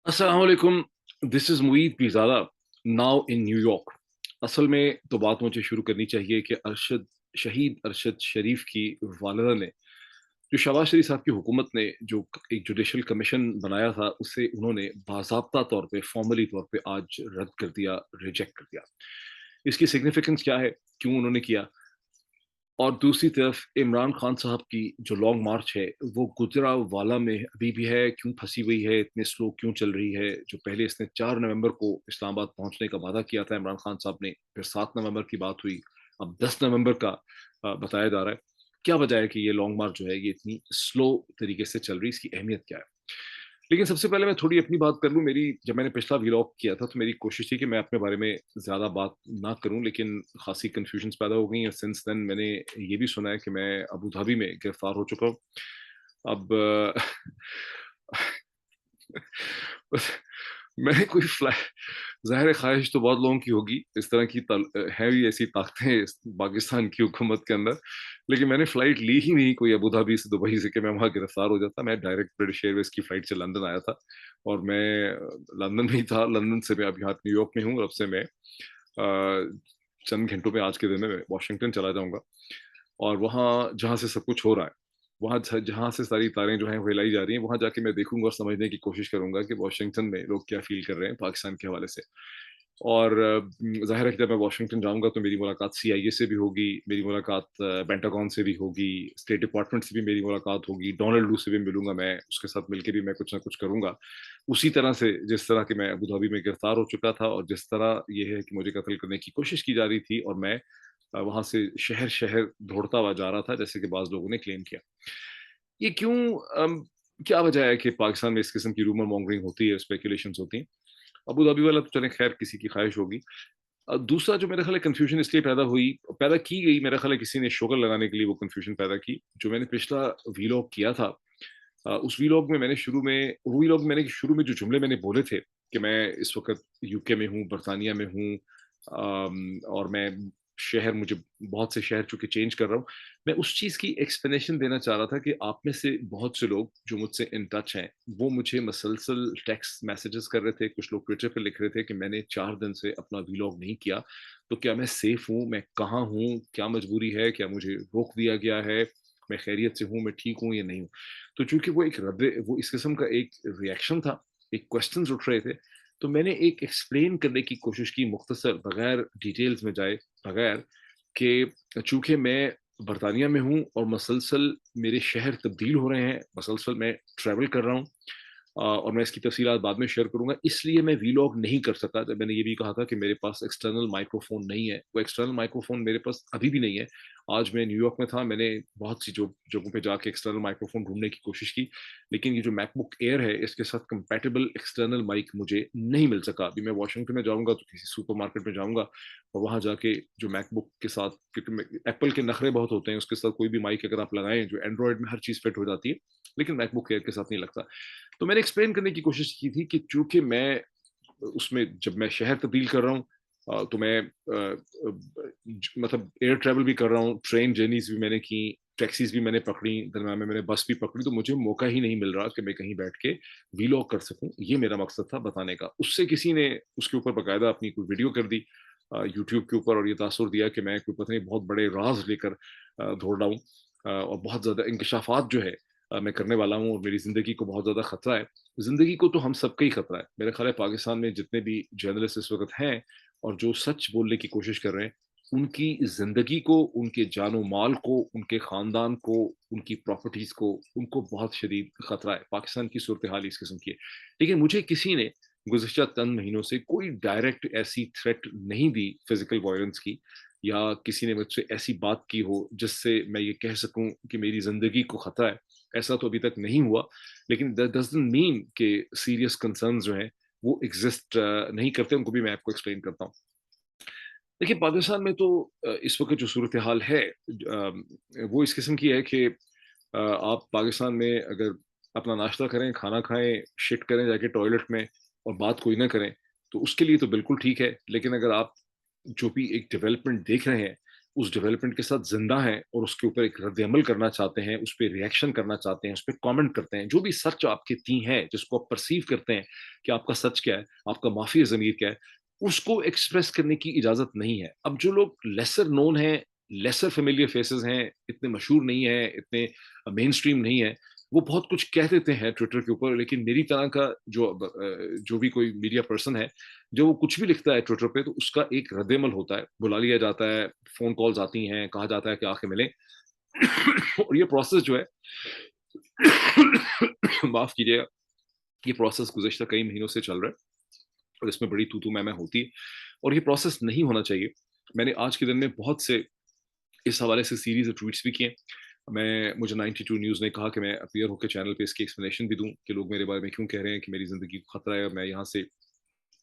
अस्सलाम वालेकुम। This is Moeed Pirzada now in New York. असल में तो बात मुझे शुरू करनी चाहिए कि शहीद अरशद शरीफ की वालिदा ने जो शहबाज शरीफ साहब की हुकूमत ने जो एक जुडिशल कमीशन बनाया था, उसे उन्होंने बाज़ाब्ता तौर पे, फ़ॉर्मली तौर पे आज रद्द कर दिया, रिजेक्ट कर दिया। इसकी सिग्निफिकेंस क्या है? क्यों उन्होंने किया? और दूसरी तरफ इमरान खान साहब की जो लॉन्ग मार्च है, वो गुजरांवाला में अभी भी है, क्यों फँसी हुई है, इतने स्लो क्यों चल रही है? जो पहले इसने 4 नवंबर को इस्लामाबाद पहुँचने का वादा किया था इमरान खान साहब ने, फिर 7 नवंबर की बात हुई, अब 10 नवंबर का बताया जा रहा है। क्या वजह है कि ये लॉन्ग मार्च जो है, ये इतनी स्लो तरीके से चल रही है, इसकी अहमियत क्या है? लेकिन सबसे पहले मैं थोड़ी अपनी बात कर लूँ। मेरी जब मैंने पिछला व्लॉग किया था, तो मेरी कोशिश थी कि मैं अपने बारे में ज़्यादा बात ना करूँ, लेकिन खासी कन्फ्यूजन्स पैदा हो गई हैं। सिंस देन मैंने ये भी सुना है कि मैं अबू धाबी में गिरफ्तार हो चुका हूँ। अब बस मैंने कोई ज़ाहिर है ख्वाहिश तो बहुत लोगों की होगी, इस तरह की हैं भी ऐसी ताकतें इस पाकिस्तान की हुकूमत के अंदर, लेकिन मैंने फ़्लाइट ली ही नहीं कोई अबू धाबी से, दुबई से कि मैं वहाँ गिरफ्तार हो जाता। मैं डायरेक्ट ब्रिटिश एयरवेज़ की फ़्लाइट से लंदन आया था और मैं लंदन में ही था। लंदन से मैं अब यहाँ न्यूयॉर्क में हूँ और अब से मैं चंद घंटों में, आज के दिन में मैं वाशिंगटन चला जाऊँगा और वहाँ जहाँ से सब कुछ हो रहा है, वहाँ जहाँ से सारी तारें जो हैं वो हिलाई जा रही हैं, वहाँ जाके मैं देखूँगा और समझने की कोशिश करूँगा कि वाशिंगटन में लोग क्या फ़ील कर रहे हैं पाकिस्तान के हवाले से। और ज़ाहिर है कि जब मैं वाशिंगटन जाऊँगा तो मेरी मुलाकात सीआईए से भी होगी, मेरी मुलाकात पेंटागन से भी होगी, स्टेट डिपार्टमेंट से भी मेरी मुलाकात होगी, डोनाल्ड लू से भी मिलूँगा मैं, उसके साथ मिलके भी मैं कुछ ना कुछ करूँगा। उसी तरह से जिस तरह कि मैं अबू धाबी में गिरफ्तार हो चुका था और जिस तरह ये है कि मुझे कत्ल करने की कोशिश की जा रही थी और मैं वहाँ से शहर-शहर दौड़ता हुआ जा रहा था, जैसे कि बाज़ लोगों ने क्लेम किया। ये क्यों क्या वजह है कि पाकिस्तान में इस किस्म की रूमर मॉन्गरिंग होती है, स्पेकुलेशंस होती हैं? अबू धाबी वाला तो चलें खैर किसी की ख्वाहिश होगी। दूसरा जो मेरा ख़्याल है कन्फ्यूज़न इसलिए पैदा की गई, मेरा ख़्याल है किसी ने शुगर लगाने के लिए वो कन्फ्यूज़न पैदा की। जो मैंने पिछला व्लॉग किया था, उस व्लॉग में मैंने शुरू में जो जुमले मैंने बोले थे कि मैं इस वक़्त यूके में हूँ, बर्तानिया में हूँ, और मैं मुझे बहुत से शहर चूँकि चेंज कर रहा हूँ। मैं उस चीज़ की एक्सप्लेनेशन देना चाह रहा था कि आप में से बहुत से लोग जो मुझसे इन टच हैं, वो मुझे मसलसल टेक्स्ट मैसेजेस कर रहे थे, कुछ लोग ट्विटर पे लिख रहे थे कि मैंने 4 दिन से अपना व्लॉग नहीं किया, तो क्या मैं सेफ हूँ? मैं कहाँ हूँ? क्या मजबूरी है? क्या मुझे रोक दिया गया है? मैं खैरियत से हूँ, मैं ठीक हूँ या नहीं हूँ? तो चूँकि वो इस किस्म का एक रिएक्शन था, एक क्वेश्चन्स उठ रहे थे, तो मैंने एक एक्सप्लेन करने की कोशिश की मुख्तसर, बगैर डिटेल्स में जाए, बगैर कि चूँकि मैं बर्तानिया में हूँ और मसलसल मेरे शहर तब्दील हो रहे हैं, मसलसल मैं ट्रैवल कर रहा हूँ, और मैं इसकी तफ़सीलात बाद में शेयर करूँगा, इसलिए मैं व्लॉग नहीं कर सका। जब मैंने ये भी कहा था कि मेरे पास एक्सटर्नल माइक्रोफ़ोन नहीं है, वो एक्सटर्नल माइक्रोफ़ोन मेरे पास अभी भी नहीं है। आज मैं न्यूयॉर्क में था, मैंने बहुत सी जो जगहों पे जाके एक्सटर्नल माइक्रोफ़ोन ढूँढने की कोशिश की, लेकिन ये जो मैकबुक एयर है, इसके साथ कंपैटिबल एक्सटर्नल माइक मुझे नहीं मिल सका। अभी मैं वाशिंगटन में जाऊँगा तो किसी सुपरमार्केट में जाऊँगा और वहाँ जाके जो मैकबुक के साथ, क्योंकि एप्पल के नखरे बहुत होते हैं, उसके साथ कोई भी माइक अगर आप लगाएँ, जो एंड्रॉयड में हर चीज़ फिट हो जाती है, लेकिन मैकबुक एयर के साथ नहीं लगता। तो मैंने एक्सप्लेन करने की कोशिश की थी कि चूँकि मैं उसमें जब मैं शहर तब्दील कर रहा हूँ, तो मैं मतलब एयर ट्रैवल भी कर रहा हूँ, ट्रेन जर्नीज़ भी मैंने की, टैक्सीज़ भी मैंने पकड़ी, दरम्यान में मैंने बस भी पकड़ी, तो मुझे मौका ही नहीं मिल रहा कि मैं कहीं बैठ के व्लॉग कर सकूँ। ये मेरा मकसद था बताने का। उससे किसी ने उसके ऊपर बाकायदा अपनी कोई वीडियो कर दी यूट्यूब के ऊपर, और ये तासुर दिया कि मैं कोई पता नहीं बहुत बड़े राज़ लेकर दौड़ रहा हूँ, और बहुत ज़्यादा इंकशाफ़ात जो है मैं करने वाला हूँ और मेरी ज़िंदगी को बहुत ज़्यादा खतरा है। ज़िंदगी को तो हम सबका ही खतरा है। मेरा ख़्याल है पाकिस्तान में जितने भी जर्नलिस्ट इस वक़्त हैं और जो सच बोलने की कोशिश कर रहे हैं, उनकी ज़िंदगी को, उनके जान-ओ-माल को, उनके ख़ानदान को, उनकी प्रॉपर्टीज़ को, उनको बहुत शदीद खतरा है। पाकिस्तान की सूरत-ए-हाल इस किस्म की है। लेकिन मुझे किसी ने गुज़िश्ता चंद महीनों से कोई डायरेक्ट ऐसी थ्रेट नहीं दी फ़िज़िकल वायलेंस की, या किसी ने मुझसे ऐसी बात की हो जिससे मैं ये कह सकूँ कि मेरी ज़िंदगी को खतरा है। ऐसा तो अभी तक नहीं हुआ, लेकिन दैट डज़न्ट मीन कि सीरियस कंसर्न्स जो हैं वो एग्ज़िस्ट नहीं करते, उनको भी मैं आपको एक्सप्लेन करता हूँ। देखिए, पाकिस्तान में तो इस वक़्त जो सूरत-ए-हाल है, वो इस किस्म की है कि आप पाकिस्तान में अगर अपना नाश्ता करें, खाना खाएँ, शिट करें जाके टॉयलेट में और बात कोई ना करें, तो उसके लिए तो बिल्कुल ठीक है। लेकिन अगर आप जो भी एक डेवलपमेंट देख रहे हैं, उस डेवलपमेंट के साथ ज़िंदा हैं और उसके ऊपर एक रद्द-ए-अमल करना चाहते हैं, उस पे रिएक्शन करना चाहते हैं, उस पे कमेंट करते हैं, जो भी सच आपके ती है, जिसको आप परसीव करते हैं कि आपका सच क्या है, आपका माफ़ी ज़मीर क्या है, उसको एक्सप्रेस करने की इजाज़त नहीं है। अब जो लोग लेसर नोन हैं, लेसर फ़ैमिलियर फेसेस हैं, इतने मशहूर नहीं हैं, इतने मेनस्ट्रीम नहीं हैं, वो बहुत कुछ कह देते हैं ट्विटर के ऊपर, लेकिन मेरी तरह का जो भी कोई मीडिया पर्सन है, जब वो कुछ भी लिखता है ट्विटर पे तो उसका एक रद्द-ए-अमल होता है, बुला लिया जाता है, फ़ोन कॉल्स आती हैं, कहा जाता है कि आके मिलें। और ये प्रोसेस जो है माफ़ कीजिएगा, ये प्रोसेस गुज़िश्ता कई महीनों से चल रहा है और इसमें बड़ी तू-तू, मैं होती है और ये प्रोसेस नहीं होना चाहिए। मैंने आज के दिन में बहुत से इस हवाले से सीरीज़ ऑफ ट्वीट्स भी किए। मुझे 92 न्यूज़ ने कहा कि मैं अपीयर होके चैनल पे इसकी एक्सप्लेनेशन भी दूँ कि लोग मेरे बारे में क्यों कह रहे हैं कि मेरी ज़िंदगी को खतरा है और मैं यहाँ से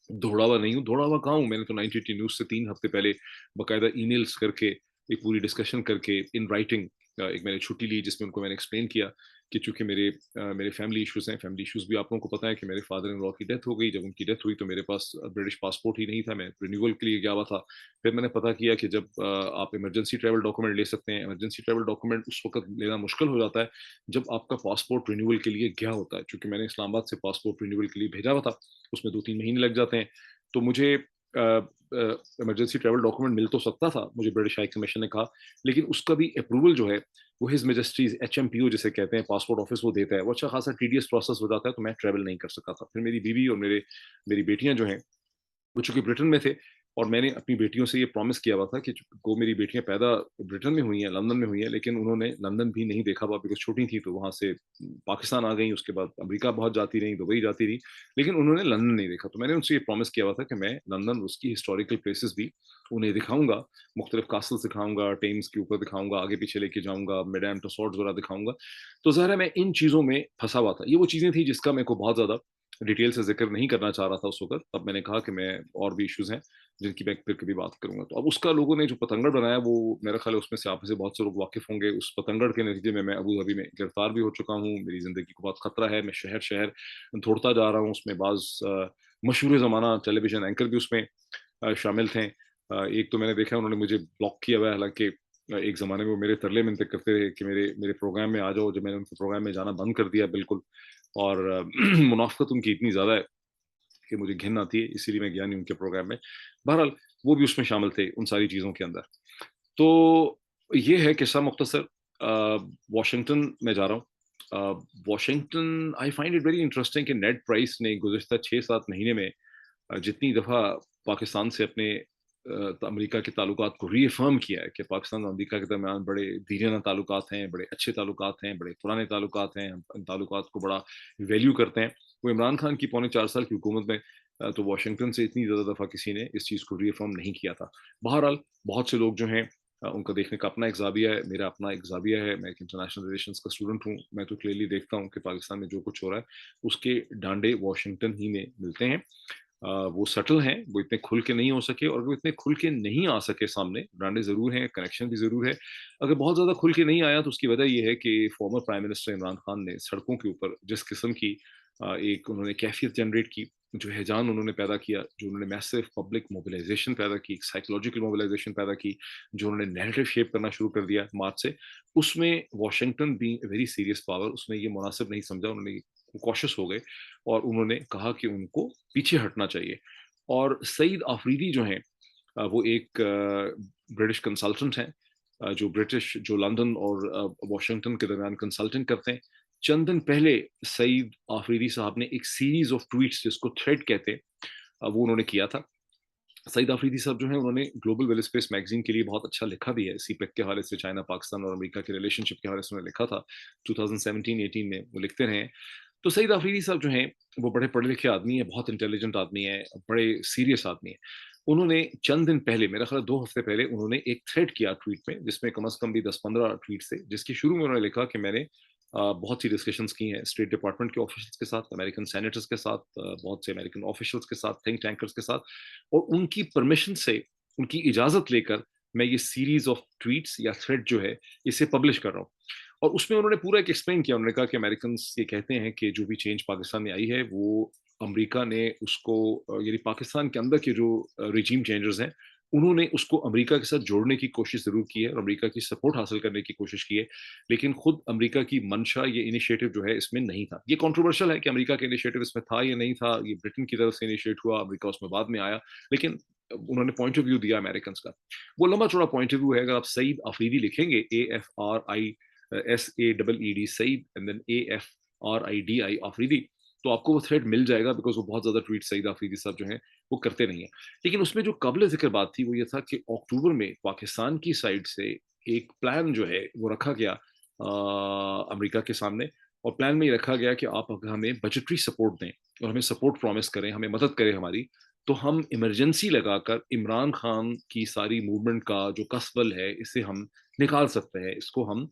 दौड़ा हुआ नहीं हूँ, दौड़ा हुआ कहाँ हूँ? मैंने तो 92 न्यूज़ से 3 हफ्ते पहले बाकायदा ईमेल्स करके, एक पूरी डिस्कशन करके इन राइटिंग एक मैंने छुट्टी ली जिसमें उनको मैंने एक्सप्लेन किया कि चूँकि मेरे फैमिली इश्यूज़ हैं, फैमिली इश्यूज़ भी आप लोगों को पता है कि मेरे फादर इन लॉ की डेथ हो गई। जब उनकी डेथ हुई तो मेरे पास ब्रिटिश पासपोर्ट ही नहीं था, मैं रिन्यूअल के लिए गया हुआ था। फिर मैंने पता किया कि जब आप इमरजेंसी ट्रैवल डॉक्यूमेंट ले सकते हैं, इमरजेंसी ट्रैवल डॉक्यूमेंट उस वक़्त लेना मुश्किल हो जाता है, जब आपका पासपोर्ट रिन्यूअल के लिए गया होता है। चूँकि मैंने इस्लामाबाद से पासपोर्ट रिन्यूअल के लिए भेजा हुआ था, उसमें 2-3 महीने लग जाते हैं। तो मुझे इमरजेंसी ट्रैवल डॉक्यूमेंट मिल तो सकता था, मुझे ब्रिटिश हाई कमीशन ने कहा, लेकिन उसका भी अप्रूवल जो है, वो हिज़ मैजेस्टीज़ एचएमपीओ जिसे कहते हैं, पासपोर्ट ऑफिस वो देता है। वो अच्छा खासा टीडीएस प्रोसेस हो जाता है, तो मैं ट्रैवल नहीं कर सका था। फिर मेरी बीवी और मेरी बेटियाँ जो हैं वो चूँकि ब्रिटेन में थे और मैंने अपनी बेटियों से ये प्रॉमिस किया हुआ था कि वो मेरी बेटियाँ पैदा ब्रिटेन में हुई हैं, लंदन में हुई हैं, लेकिन उन्होंने लंदन भी नहीं देखा हुआ बिकॉज़ छोटी थी, तो वहाँ से पाकिस्तान आ गईं, उसके बाद अमेरिका बहुत जाती रहीं, दुबई जाती रहीं, लेकिन उन्होंने लंदन नहीं देखा। तो मैंने उनसे ये प्रॉमिस किया हुआ था कि मैं लंदन, उसकी हिस्टोरिकल प्लेसेस भी उन्हें दिखाऊँगा, मुख्तलिफ कास्टल्स दिखाऊँगा, टेम्स के ऊपर दिखाऊँगा, आगे-पीछे लेके जाऊँगा, मैडम तुसाड्स वगैरह दिखाऊँगा। तो ज़ाहिर है मैं इन चीज़ों में फँसा हुआ था। ये वो चीज़ें थी जिसका मेरे को बहुत ज़्यादा डिटेल से ज़िक्र नहीं करना चाह रहा था उस वक़्त। तब मैंने कहा कि मैं और भी इश्यूज़ हैं, जिनकी मैं फिर कभी बात करूँगा। तो अब उसका लोगों ने जो पतंगड़ बनाया वो मेरा ख़्याल है उसमें से आप में से बहुत से लोग वाकिफ़ होंगे। उस पतंगड़ के नतीजे में मैं अबू धाबी में गिरफ़्तार भी हो चुका हूँ। मेरी ज़िंदगी को बहुत खतरा है। मैं शहर-शहर दौड़ता जा रहा हूँ। उसमें बाज़ मशहूर ज़माना टेलीविज़न एंकर भी उसमें शामिल थे। एक तो मैंने देखा उन्होंने मुझे ब्लॉक किया हुआ है, हालाँकि एक ज़माने में वो मेरे तरले मिन्नतें करते रहे कि मेरे मेरे प्रोग्राम में आ जाओ, जब मैंने उनके प्रोग्राम में जाना बंद कर दिया बिल्कुल और मुनाफ़्क़त उनकी इतनी ज़्यादा है कि मुझे घिन आती है, इसीलिए मैं गया नहीं उनके प्रोग्राम में। बहरहाल वो भी उसमें शामिल थे, उन सारी चीज़ों के अंदर। तो ये है किस्सा मुख्तसर वाशिंगटन मैं जा रहा हूँ। Washington I find it very interesting कि नेड प्राइस ने गुज़िश्ता 6-7 महीने में जितनी दफ़ा पाकिस्तान से अपने अमेरिका के ताल्लुकात को रीअफ़र्म किया है कि पाकिस्तान और अमेरिका के दरमियान बड़े दीराना ताल्लुकात हैं, बड़े अच्छे ताल्लुकात हैं, बड़े पुराने ताल्लुकात हैं, हम इन ताल्लुकात को बड़ा वैल्यू करते हैं। वो इमरान खान की पौने 4 साल की हुकूमत में तो वाशिंगटन से इतनी ज़्यादा दफ़ा किसी ने इस चीज़ को रीअफ़र्म नहीं किया था। बहरहाल बहुत से लोग जो हैं उनका देखने का अपना एक ज़ाविया है, मेरा अपना एक ज़ाविया है, मैं एक इंटरनेशनल रिलेशंस का स्टूडेंट हूँ। मैं तो क्लियरली देखता हूँ कि पाकिस्तान में जो कुछ हो रहा है, उसके डांडे वाशिंगटन ही में मिलते हैं। वो सटल हैं, वो इतने खुल के नहीं हो सके और वो इतने खुल के नहीं आ सके सामने, ब्रांडें ज़रूर हैं, कनेक्शन भी ज़रूर है। अगर बहुत ज़्यादा खुल के नहीं आया तो उसकी वजह ये है कि former prime minister Imran Khan ने सड़कों के ऊपर जिस किस्म की एक उन्होंने कैफ़ियत जनरेट की, जो हैजान उन्होंने पैदा किया, जो उन्होंने मैसिव पब्लिक मोबिलाइज़ेशन पैदा की, साइकोलॉजिकल मोबिलाइज़ेशन पैदा की, जो उन्होंने नैरेटिव शेप करना शुरू कर दिया मार्च से, उसमें Washington being a very serious power उसने ये मुनासिब नहीं समझा, उन्होंने कॉशियस हो गए और उन्होंने कहा कि उनको पीछे हटना चाहिए। और सईद आफरीदी जो हैं वो एक ब्रिटिश कंसल्टेंट हैं जो लंदन और वाशिंगटन के दरमियान कंसल्टिंग करते हैं। चंद दिन पहले सईद आफरीदी साहब ने एक सीरीज़ ऑफ ट्वीट्स जिसको थ्रेड कहते हैं वो उन्होंने किया था। सईद आफरीदी साहब जो हैं उन्होंने ग्लोबल वेल स्पेस मैगज़ीन के लिए बहुत अच्छा लिखा भी है। सीपेक के हवाले से चाइना, पाकिस्तान और अमेरिका के रिलेशनशिप के हवाले से उन्होंने लिखा था। 2017-18 में वो लिखते रहे हैं। तो सईद आफरीदी साहब जो हैं, वो बड़े पढ़े-लिखे आदमी हैं, बहुत इंटेलिजेंट आदमी हैं, बड़े सीरियस आदमी हैं। उन्होंने चंद दिन पहले, मेरा ख़्याल है 2 हफ़्ते पहले उन्होंने एक थ्रेड किया ट्वीट में, जिसमें कम से कम भी 10-15 ट्वीट्स थे, जिसके शुरू में उन्होंने लिखा कि मैंने बहुत सी डिस्कशंस की हैं स्टेट डिपार्टमेंट के ऑफ़िशियल्स के साथ, अमेरिकन सेनेटर्स के साथ, बहुत से अमेरिकन ऑफ़िशियल्स के साथ, थिंक टैंकर्स के साथ और उनकी परमिशन से, उनकी इजाज़त लेकर मैं ये सीरीज़ ऑफ ट्वीट्स या थ्रेड जो है, इसे पब्लिश कर रहा हूँ। और उसमें उन्होंने पूरा एक एक्सप्लेन किया, उन्होंने कहा कि अमेरिकन्स ये कहते हैं कि जो भी चेंज पाकिस्तान में आई है, वो अमेरिका ने उसको यानी पाकिस्तान के अंदर के जो रिजीम चेंजर्स हैं, انہوں نے اس کو امریکہ کے ساتھ جوڑنے کی کوشش ضرور کی ہے اور امریکہ کی سپورٹ حاصل کرنے کی کوشش کی ہے، لیکن خود امریکہ کی منشا یہ انیشیٹو جو ہے اس میں نہیں تھا. یہ کنٹروورشل ہے کہ امریکہ کا انیشیٹو اس میں تھا یا نہیں تھا، یہ برٹن کی طرف سے انیشیٹ ہوا، امریکہ اس میں بعد میں آیا، لیکن انہوں نے پوائنٹ آف ویو دیا امریکنس کا. وہ لمبا چوڑا پوائنٹ آف ویو ہے. اگر آپ سعید آفریدی لکھیں گے AFRISAEED Saeed and then AFRIDI Afridi, تو آپ کو وہ تھریڈ مل جائے گا، بیکاز وہ بہت زیادہ ٹویٹ سعید آفریدی صاحب جو ہیں وہ کرتے نہیں ہیں. لیکن اس میں جو قابل ذکر بات تھی وہ یہ تھا کہ اکتوبر میں پاکستان کی سائڈ سے ایک پلان جو ہے وہ رکھا گیا امریکہ کے سامنے، اور پلان میں یہ رکھا گیا کہ آپ اگر ہمیں بجٹری سپورٹ دیں اور ہمیں سپورٹ پرومس کریں، ہمیں مدد کریں ہماری، تو ہم ایمرجنسی لگا کر عمران خان کی ساری موومنٹ کا جو کسبل ہے اسے ہم نکال سکتے ہیں، اس کو ہم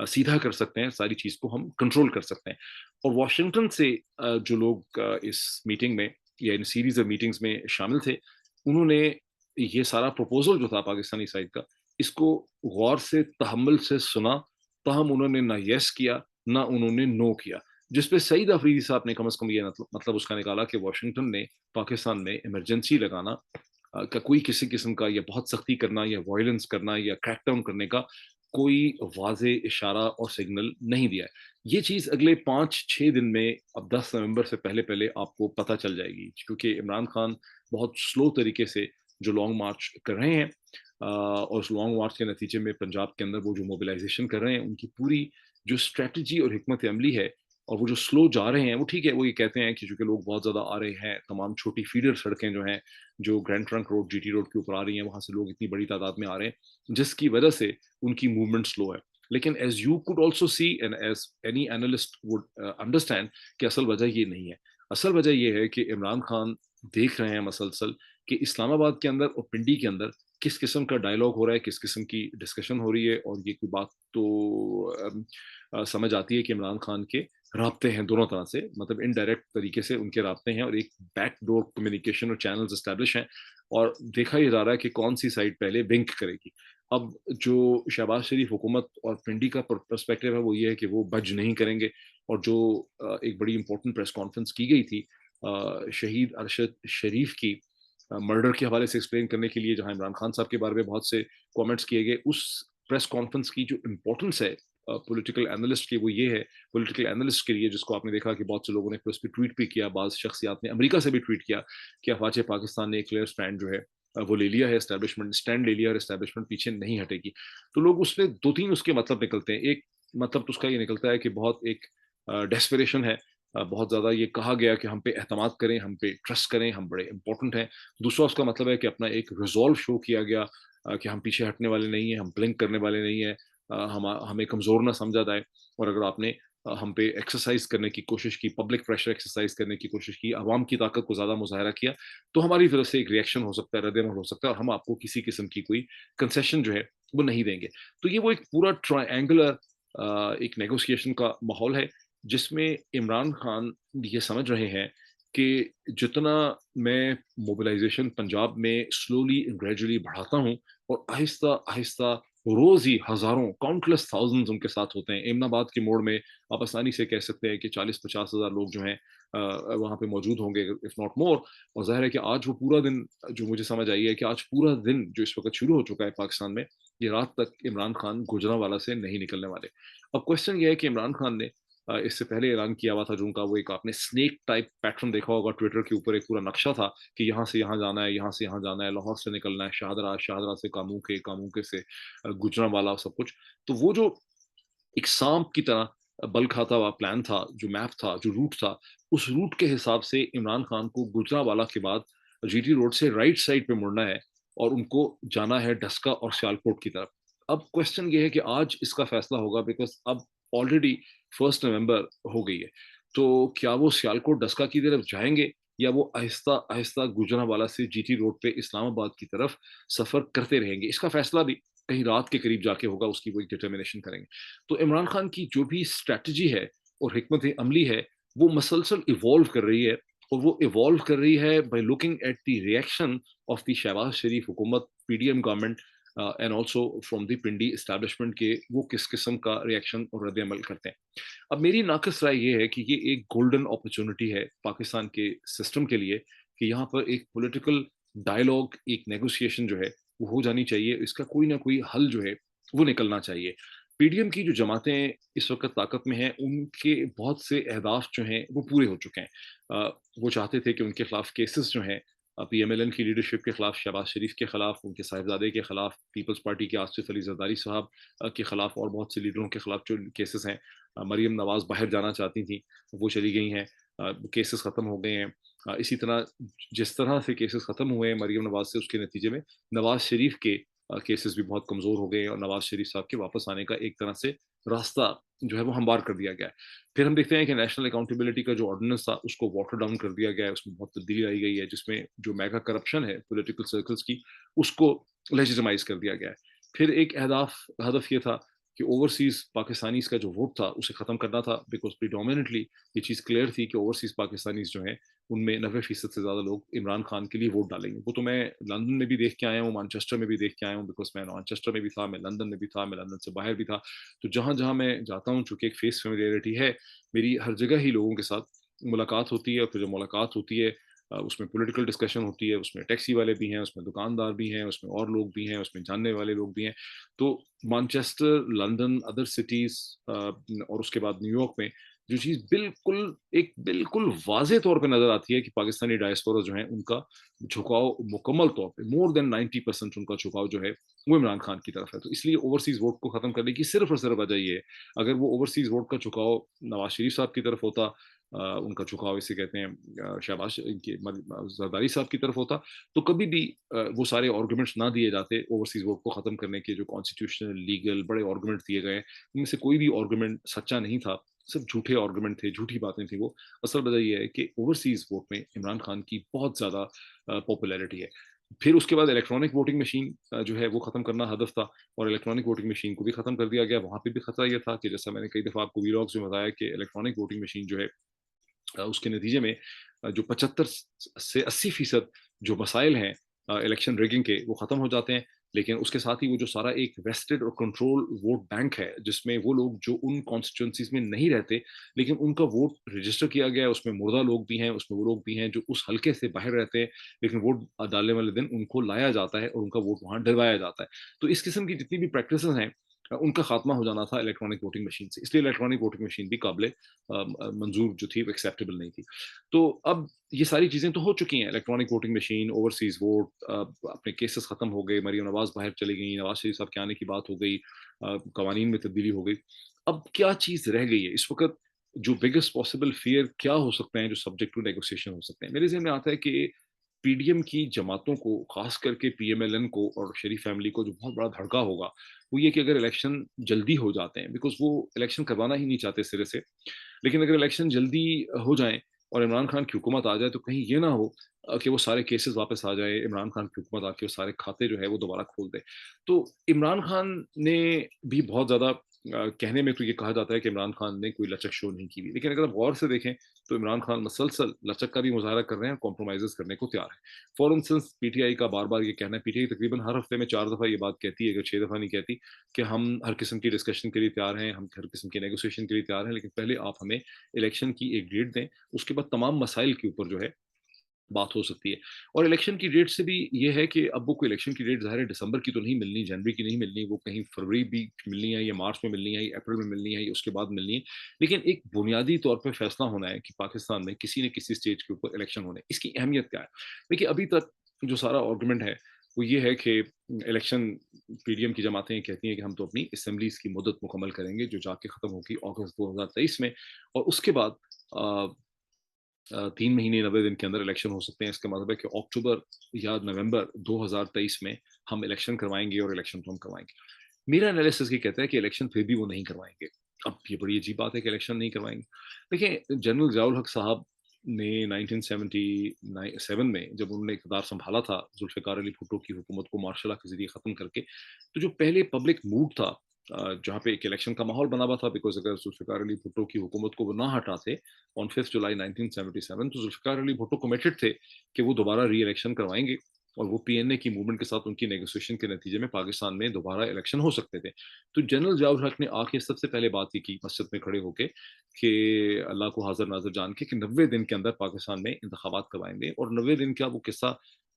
سیدھا کر سکتے ہیں، ساری چیز کو ہم کنٹرول کر سکتے ہیں. اور واشنگٹن سے جو لوگ اس میٹنگ میں یا ان سیریز آف میٹنگز میں شامل تھے، انہوں نے یہ سارا پروپوزل جو تھا پاکستانی سائڈ کا، اس کو غور سے تحمل سے سنا، تاہم انہوں نے نہ یس کیا نہ انہوں نے نو کیا، جس پہ سعید آفریدی صاحب نے کم از کم یہ مطلب اس کا نکالا کہ واشنگٹن نے پاکستان میں ایمرجنسی لگانا کا کوئی کسی قسم کا یا بہت سختی کرنا یا وائلنس کرنا یا کریک ڈاؤن کرنے کا کوئی واضح اشارہ اور سگنل نہیں دیا ہے. یہ چیز اگلے 5-6 دن میں اب 10 نومبر سے پہلے پہلے آپ کو پتہ چل جائے گی، کیونکہ عمران خان بہت سلو طریقے سے جو لانگ مارچ کر رہے ہیں، اور اس لانگ مارچ کے نتیجے میں پنجاب کے اندر وہ جو موبلائزیشن کر رہے ہیں، ان کی پوری جو اسٹریٹجی اور حکمت عملی ہے، اور وہ جو سلو جا رہے ہیں، وہ ٹھیک ہے، وہ یہ کہتے ہیں کہ چونکہ لوگ بہت زیادہ آ رہے ہیں، تمام چھوٹی فیڈر سڑکیں جو ہیں جو grand trunk road GT road کے اوپر آ رہی ہیں، وہاں سے لوگ اتنی بڑی تعداد میں آ رہے ہیں جس کی وجہ سے ان کی موومنٹ سلو ہے. لیکن as you could also see and as any analyst would understand کہ اصل وجہ یہ نہیں ہے. اصل وجہ یہ ہے کہ عمران خان دیکھ رہے ہیں مسلسل کہ اسلام آباد کے اندر اور پنڈی کے اندر کس قسم کا ڈائلاگ ہو رہا ہے، کس قسم کی ڈسکشن ہو رہی ہے، اور یہ کوئی بات تو سمجھ آتی ہے کہ عمران خان کے رابطے ہیں دونوں طرح سے، مطلب انڈائریکٹ طریقے سے ان کے رابطے ہیں، اور ایک بیک ڈور کمیونیکیشن اور چینلز اسٹیبلش ہیں، اور دیکھا یہ جا رہا ہے کہ کون سی سائڈ پہلے ونک کرے گی. اب جو شہباز شریف حکومت اور پنڈی کا پرسپیکٹو ہے وہ یہ ہے کہ وہ بج نہیں کریں گے، اور جو ایک بڑی امپورٹنٹ پریس کانفرنس کی گئی تھی شہید ارشد شریف کی مرڈر کے حوالے سے ایکسپلین کرنے کے لیے، جہاں عمران خان صاحب کے بارے میں بہت سے کومنٹس کیے گئے، اس پریس کانفرنس کی جو امپورٹنس ہے پولیٹیکل اینالسٹ کی، وہ یہ ہے پولیٹیکل اینالسٹ کے لیے، جس کو آپ نے دیکھا کہ بہت سے لوگوں نے اس پہ ٹویٹ بھی کیا، بعض شخصیات نے امریکہ سے بھی ٹویٹ کیا کہ افواج پاکستان نے ایک کلیئر اسٹینڈ جو ہے وہ لے لیا ہے، اسٹیبلشمنٹ اسٹینڈ لے لیا اور اسٹیبلشمنٹ پیچھے نہیں ہٹے گی. تو لوگ اس میں 2-3 اس کے مطلب نکلتے ہیں. ایک مطلب تو اس کا یہ نکلتا ہے کہ بہت ایک ڈیسپریشن ہے، بہت زیادہ یہ کہا گیا کہ ہم پہ اعتماد کریں، ہم پہ ٹرسٹ کریں، ہم بڑے امپورٹنٹ ہیں. دوسرا اس کا مطلب ہے کہ اپنا ایک ریزولو شو کیا گیا کہ ہم پیچھے ہٹنے والے نہیں ہیں، ہم بلنک کرنے والے نہیں ہیں، ہمیں کمزور نہ سمجھا جائے. اور اگر آپ نے ہم پہ ایکسرسائز کرنے کی کوشش کی، پبلک پریشر ایکسرسائز کرنے کی کوشش کی، عوام کی طاقت کو زیادہ مظاہرہ کیا، تو ہماری طرف سے ایک ریئیکشن ہو سکتا ہے، رد عمل ہو سکتا ہے، اور ہم آپ کو کسی قسم کی کوئی کنسیشن جو ہے وہ نہیں دیں گے. تو یہ وہ ایک پورا ٹرائنگولر ایک نیگوسیشن کا ماحول ہے، جس میں عمران خان یہ سمجھ رہے ہیں کہ جتنا میں موبلائزیشن پنجاب میں سلولی گریجولی بڑھاتا ہوں، اور آہستہ آہستہ روز ہی ہزاروں کاؤنٹلیس تھاؤزنڈز ان کے ساتھ ہوتے ہیں. امن آباد کے موڑ میں آپ آسانی سے کہہ سکتے ہیں کہ 40-50 ہزار لوگ جو ہیں وہاں پہ موجود ہوں گے اف ناٹ مور. اور ظاہر ہے کہ آج وہ پورا دن، جو مجھے سمجھ آئی ہے کہ آج پورا دن جو اس وقت شروع ہو چکا ہے پاکستان میں، یہ رات تک عمران خان گجرانوالہ سے نہیں نکلنے والے. اب کوشچن یہ ہے کہ عمران خان نے اس سے پہلے اعلان کیا ہوا تھا، جو ان کا وہ ایک آپ نے اسنیک ٹائپ پیٹرن دیکھا ہوگا ٹویٹر کے اوپر، ایک پورا نقشہ تھا کہ یہاں سے یہاں جانا ہے، یہاں سے یہاں جانا ہے، لاہور سے نکلنا ہے شاہدرہ، شاہدرہ سے کاموکے، کاموکے سے گجرانوالہ، سب کچھ. تو وہ جو ایک سانپ کی طرح بل کھاتا ہوا پلان تھا، جو میپ تھا، جو روٹ تھا، اس روٹ کے حساب سے عمران خان کو گجرانوالہ کے بعد GT روڈ سے رائٹ سائڈ پہ مڑنا ہے، اور ان کو جانا ہے ڈسکا اور سیالکوٹ کی طرف. اب کوشچن یہ ہے کہ آج اس کا فیصلہ ہوگا، بیکاز اب آلریڈی 1 نومبر ہو گئی ہے. تو کیا وہ سیالکوٹ ڈسکا کی طرف جائیں گے، یا وہ آہستہ آہستہ گجرانوالہ سے GT روڈ پہ اسلام آباد کی طرف سفر کرتے رہیں گے؟ اس کا فیصلہ بھی کہیں رات کے قریب جا کے ہوگا، اس کی وہ ایک ڈٹرمنیشن کریں گے. تو عمران خان کی جو بھی اسٹریٹجی ہے اور حکمت عملی ہے، وہ مسلسل ایوالو کر رہی ہے، اور وہ ایوالو کر رہی ہے by looking at the reaction of the Shehbaz Sharif حکومت، PDM government, and also from the Pindi establishment کے وہ کس قسم کا ریئیکشن اور رد عمل کرتے ہیں. اب میری ناقص رائے یہ ہے کہ یہ ایک گولڈن اپرچونٹی ہے پاکستان کے سسٹم کے لیے، کہ یہاں پر ایک پولیٹیکل ڈائلاگ، ایک نیگوسیشن جو ہے وہ ہو جانی چاہیے. اس کا کوئی نہ کوئی حل جو ہے وہ نکلنا چاہیے. پی ڈی ایم کی جو جماعتیں اس وقت طاقت میں ہیں ان کے بہت سے اہداف جو ہیں وہ پورے ہو چکے ہیں. وہ چاہتے تھے کہ ان کے خلاف کیسز جو ہیں پی ایم ایل این کی لیڈرشپ کے خلاف, شہباز شریف کے خلاف, ان کے صاحبزادے کے خلاف, پیپلز پارٹی کے آصف علی زرداری صاحب کے خلاف اور بہت سے لیڈروں کے خلاف جو کیسز ہیں. مریم نواز باہر جانا چاہتی تھیں, وہ چلی گئی ہیں, کیسز ختم ہو گئے ہیں. اسی طرح جس طرح سے کیسز ختم ہوئے ہیں مریم نواز سے, اس کے نتیجے میں نواز شریف کے کیسز بھی بہت کمزور ہو گئے ہیں, اور نواز شریف صاحب کے واپس آنے کا ایک طرح سے راستہ جو ہے وہ ہموار کر دیا گیا ہے. پھر ہم دیکھتے ہیں کہ نیشنل اکاؤنٹیبلٹی کا جو آرڈیننس تھا اس کو واٹر ڈاؤن کر دیا گیا ہے, اس میں بہت تبدیلی آئی گئی ہے, جس میں جو میگا کرپشن ہے پولیٹیکل سرکلز کی اس کو لیجیٹمائز کر دیا گیا ہے. پھر ایک ہدف یہ تھا کہ اوورسیز پاکستانیز کا جو ووٹ تھا اسے ختم کرنا تھا, بیکاز پریڈومیننٹلی یہ چیز کلیئر تھی کہ اوورسیز پاکستانیز جو ہیں ان میں 90% سے زیادہ لوگ عمران خان کے لیے ووٹ ڈالیں گے. وہ تو میں لندن میں بھی دیکھ کے آیا ہوں, مانچسٹر میں بھی دیکھ کے آیا ہوں, بیکاز میں مانچسٹر میں بھی تھا, میں لندن میں بھی تھا, میں لندن سے باہر بھی تھا. تو جہاں جہاں میں جاتا ہوں, چونکہ ایک فیس فیملیرٹی ہے میری, ہر جگہ ہی لوگوں کے ساتھ ملاقات ہوتی ہے. اور پھر جو ملاقات ہوتی ہے اس میں پولیٹیکل ڈسکشن ہوتی ہے, اس میں ٹیکسی والے بھی ہیں, اس میں دکاندار بھی ہیں, اس میں اور لوگ بھی ہیں, اس میں جاننے والے لوگ بھی ہیں. تو مانچسٹر, لندن, ادر سٹیز اور اس کے بعد نیو یارک میں جو چیز بالکل واضح طور پہ نظر آتی ہے کہ پاکستانی ڈائسپورا جو ہیں ان کا جھکاؤ مکمل طور پہ مور دین 90% ان کا جھکاؤ جو ہے وہ عمران خان کی طرف ہے. تو اس لیے اوورسیز ووٹ کو ختم کرنے کی صرف اور صرف وجہ یہ ہے, اگر وہ اوورسیز ووٹ کا جھکاؤ نواز شریف صاحب کی طرف ہوتا, ان کا جھکاؤ اسے کہتے ہیں شہباز زرداری صاحب کی طرف ہوتا, تو کبھی بھی وہ سارے آرگومنٹس نہ دیے جاتے اوورسیز ووٹ کو ختم کرنے کے. جو کانسٹیٹیوشنل لیگل بڑے آرگومنٹ دیے گئے ان میں سے کوئی بھی آرگومنٹ سچا نہیں تھا, سب جھوٹے آرگومنٹ تھے, جھوٹی باتیں تھیں. وہ اصل وجہ یہ ہے کہ اوورسیز ووٹ میں عمران خان کی بہت زیادہ پاپولیرٹی ہے. پھر اس کے بعد الیکٹرانک ووٹنگ مشین جو ہے وہ ختم کرنا ہدف تھا, اور الیکٹرانک ووٹنگ مشین کو بھی ختم کر دیا گیا. وہاں پہ بھی خطرہ یہ تھا کہ جیسا میں نے کئی دفعہ آپ کو ویلاگز میں بتایا کہ الیکٹرانک ووٹنگ مشین جو ہے اس کے نتیجے میں جو 75 سے 80% جو مسائل ہیں الیکشن ریگنگ کے وہ ختم ہو جاتے ہیں. لیکن اس کے ساتھ ہی وہ جو سارا ایک ویسٹڈ اور کنٹرول ووٹ بینک ہے, جس میں وہ لوگ جو ان کانسٹیٹوئنسیز میں نہیں رہتے لیکن ان کا ووٹ رجسٹر کیا گیا ہے, اس میں مردہ لوگ بھی ہیں, اس میں وہ لوگ بھی ہیں جو اس حلقے سے باہر رہتے ہیں لیکن ووٹ ڈالنے والے دن ان کو لایا جاتا ہے اور ان کا ووٹ وہاں ڈلوایا جاتا ہے. تو اس قسم کی جتنی بھی پریکٹسز ہیں ان کا خاتمہ ہو جانا تھا الیکٹرانک ووٹنگ مشین سے. اس لیے الیکٹرانک ووٹنگ مشین بھی قابل منظور جو تھی وہ ایکسیپٹیبل نہیں تھی. تو اب یہ ساری چیزیں تو ہو چکی ہیں, electronic voting machine, overseas vote, اپنے کیسز ختم ہو گئے, مریم نواز باہر چلی گئی, نواز شریف صاحب کے آنے کی بات ہو گئی, قوانین میں تبدیلی ہو گئی. اب کیا چیز رہ گئی ہے اس وقت؟ جو بگیسٹ پاسبل فیئر کیا ہو سکتے ہیں جو سبجیکٹ ٹو نیگوسیشن ہو سکتے ہیں؟ میرے ذہن میں آتا ہے کہ پی ڈی ایم کی جماعتوں کو, خاص کر کے پی ایم ایل این کو اور شریف فیملی کو جو بہت بڑا دھڑکا ہوگا وہ یہ کہ اگر الیکشن جلدی ہو جاتے ہیں, بیکاز وہ الیکشن کروانا ہی نہیں چاہتے سرے سے, لیکن اگر الیکشن جلدی ہو جائیں اور عمران خان کی حکومت آ جائے تو کہیں یہ نہ ہو کہ وہ سارے کیسز واپس آ جائے, عمران خان کی حکومت آ کے وہ سارے کھاتے جو ہے وہ دوبارہ کھول دے. تو عمران خان نے بھی بہت زیادہ کہنے میں تو یہ کہا جاتا ہے کہ عمران خان نے کوئی لچک شو نہیں کی, لیکن اگر آپ غور سے دیکھیں تو عمران خان مسلسل لچک کا بھی مظاہرہ کر رہے ہیں, کمپرومائزز کرنے کو تیار ہے. For instance P T I کا بار بار یہ کہنا ہے, پی ٹی آئی تقریباً ہر ہفتے میں 4 دفعہ یہ بات کہتی ہے, اگر 6 دفعہ نہیں کہتی, کہ ہم ہر قسم کی ڈسکشن کے لیے تیار ہیں, ہم ہر قسم کی نیگوسیشن کے لیے تیار ہیں, لیکن پہلے آپ ہمیں الیکشن کی ایک ڈیٹ دیں, اس کے بعد تمام مسائل کے اوپر جو ہے بات ہو سکتی ہے. اور الیکشن کی ڈیٹ سے بھی یہ ہے کہ اب وہ کوئی الیکشن کی ڈیٹ ظاہر ہے دسمبر کی تو نہیں ملنی, جنوری کی نہیں ملنی, وہ کہیں فروری بھی ملنی ہے, یا مارچ میں ملنی ہے, یا اپریل میں ملنی ہے, یا اس کے بعد ملنی ہے. لیکن ایک بنیادی طور پہ فیصلہ ہونا ہے کہ پاکستان میں کسی نہ کسی اسٹیج کے اوپر الیکشن ہونے. اس کی اہمیت کیا ہے؟ دیکھیے ابھی تک جو سارا آرگومنٹ ہے وہ یہ ہے کہ الیکشن, پی ڈی ایم کی جماعتیں کہتی ہیں کہ ہم تو اپنی اسمبلیز کی مدت مکمل کریں گے جو جا کے ختم ہوگی اگست 2023 میں, اور اس کے بعد 3 مہینے 90 دن کے اندر الیکشن ہو سکتے ہیں. اس کا مطلب ہے کہ اکتوبر یا نومبر 2023 میں ہم الیکشن کروائیں گے, اور الیکشن تو ہم کروائیں گے. میرا انالیسس یہ کہتا ہے کہ الیکشن پھر بھی وہ نہیں کروائیں گے. اب یہ بڑی عجیب بات ہے کہ الیکشن نہیں کروائیں گے. دیکھیں جنرل ضیاء الحق صاحب نے 1977 میں جب انہوں نے اقتدار سنبھالا تھا ذوالفقار علی بھٹو کی حکومت کو مارشل لا کے ذریعے ختم کر کے, تو جو پہلے پبلک موڈ تھا جہاں پہ ایک الیکشن کا ماحول بنا ہوا تھا, بیکاز اگر ذوالفقار علی بھٹو کی حکومت کو وہ نہ ہٹاتے آن 5 جولائی 1977, تو ذوالفقار علی بھٹو کمیٹڈ تھے کہ وہ دوبارہ ری الیکشن کروائیں گے, اور وہ پی این اے کی موومنٹ کے ساتھ ان کی نیگوسیشن کے نتیجے میں پاکستان میں دوبارہ الیکشن ہو سکتے تھے. تو جنرل ضیاء الحق نے آ کے سب سے پہلے بات یہ کی مسجد میں کھڑے ہو کے کہ اللہ کو حاضر ناظر جان کے کہ 90 دن کے اندر پاکستان میں انتخابات کروائیں گے. اور 90 دن کا وہ قصہ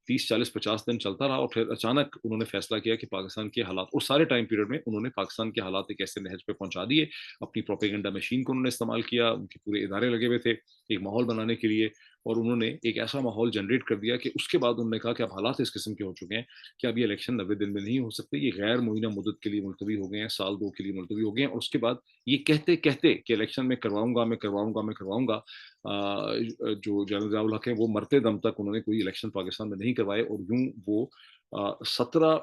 30, 40, 50 दिन चलता रहा और फिर अचानक उन्होंने फैसला किया कि पाकिस्तान के हालात, और सारे टाइम पीरियड में उन्होंने पाकिस्तान के हालात एक ऐसे नहज पे पहुंचा दिए, अपनी प्रोपेगेंडा मशीन को उन्होंने इस्तेमाल किया, उनके पूरे इदारे लगे हुए थे एक माहौल बनाने के लिए, और उन्होंने एक ऐसा माहौल जनरेट कर दिया कि उसके बाद उन्होंने कहा कि अब हालात इस किस्म के हो चुके हैं कि अब ये इलेक्शन 90 दिन में नहीं हो सकते, ये गैर मुइना मुद्दत के लिए मुलतवी हो गए हैं, साल 2 के लिए मुलतवी हो गए हैं, और उसके बाद ये कहते कहते कि इलेक्शन में करवाऊंगा, मैं करवाऊंगा, मैं करवाऊंगा, जो जनरल ज़ियाउल हक हैं वो मरते दम तक उन्होंने कोई इलेक्शन पाकिस्तान में नहीं करवाए, और यूं वो 17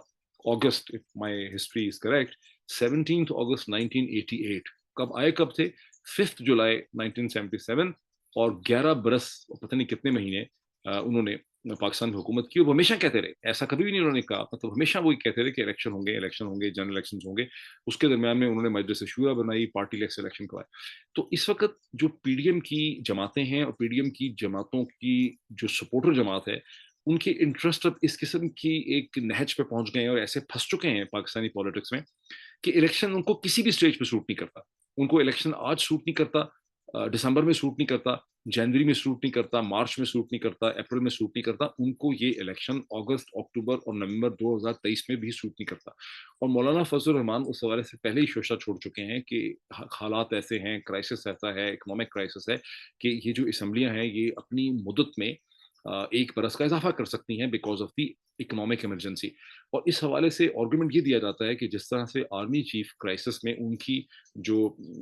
अगस्त, if my history is correct, 17 अगस्त 1988, कब आए कब थे, 5 जुलाई 1977, और 11 बरस पता नहीं कितने महीने उन्होंने पाकिस्तान में हुकूमत की। वो हमेशा कहते रहे, ऐसा कभी भी नहीं उन्होंने कहा, मतलब हमेशा वो कहते रहे कि इलेक्शन होंगे, इलेक्शन होंगे, जनरल इलेक्शन होंगे। उसके दरमियान में उन्होंने मजलिस शूरा बनाई, पार्टी लेक्स इलेक्शन करवाए। तो इस वक्त जो पीडीएम की जमातें हैं और पीडीएम की जमातों की जो सपोर्टर जमात है, उनके इंटरेस्ट अब इस किस्म की एक नहज पे पहुंच गए हैं और ऐसे फंस चुके हैं पाकिस्तानी पॉलिटिक्स में कि इलेक्शन उनको किसी भी स्टेज पे सूट नहीं करता। उनको इलेक्शन आज सूट नहीं करता, दिसंबर में सूट नहीं करता, जनवरी में सूट नहीं करता, मार्च में सूट नहीं करता, अप्रैल में सूट नहीं करता, उनको ये इलेक्शन अगस्त, अक्टूबर और नवंबर 2023 में भी सूट नहीं करता। और मौलाना फजल रहमान उस हवाले से पहले ही शोशा छोड़ चुके हैं कि हालात ऐसे हैं, क्राइसिस ऐसा है, इकोनॉमिक क्राइसिस है कि ये जो असम्बलियां हैं ये अपनी मुद्दत में 1 बरस का इजाफा कर सकती हैं because of the economic emergency. और इस हवाले से आर्गूमेंट ये दिया जाता है कि जिस तरह से आर्मी चीफ क्राइसिस में उनकी जो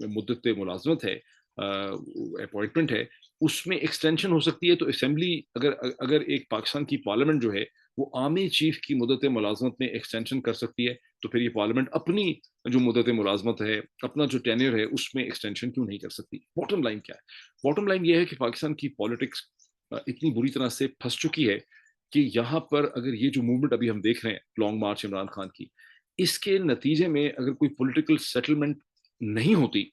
मुद्दत मुलाजमत है, अपॉइंटमेंट है, उसमें एक्सटेंशन हो सकती है, तो असेंबली अगर अगर एक पाकिस्तान की पार्लियामेंट जो है वो आर्मी चीफ की मुद्दत मुलाजमत में एक्सटेंशन कर सकती है, तो फिर ये पार्लियामेंट अपनी जो मुद्दत मुलाजमत है, अपना जो टेन्योर है, उसमें एक्सटेंशन क्यों नहीं कर सकती। बॉटम लाइन क्या है? बॉटम लाइन ये है कि पाकिस्तान की पॉलिटिक्स इतनी बुरी तरह से फंस चुकी है कि यहाँ पर अगर ये जो मूवमेंट अभी हम देख रहे हैं, लॉन्ग मार्च इमरान खान की, इसके नतीजे में अगर कोई पॉलिटिकल सेटलमेंट नहीं होती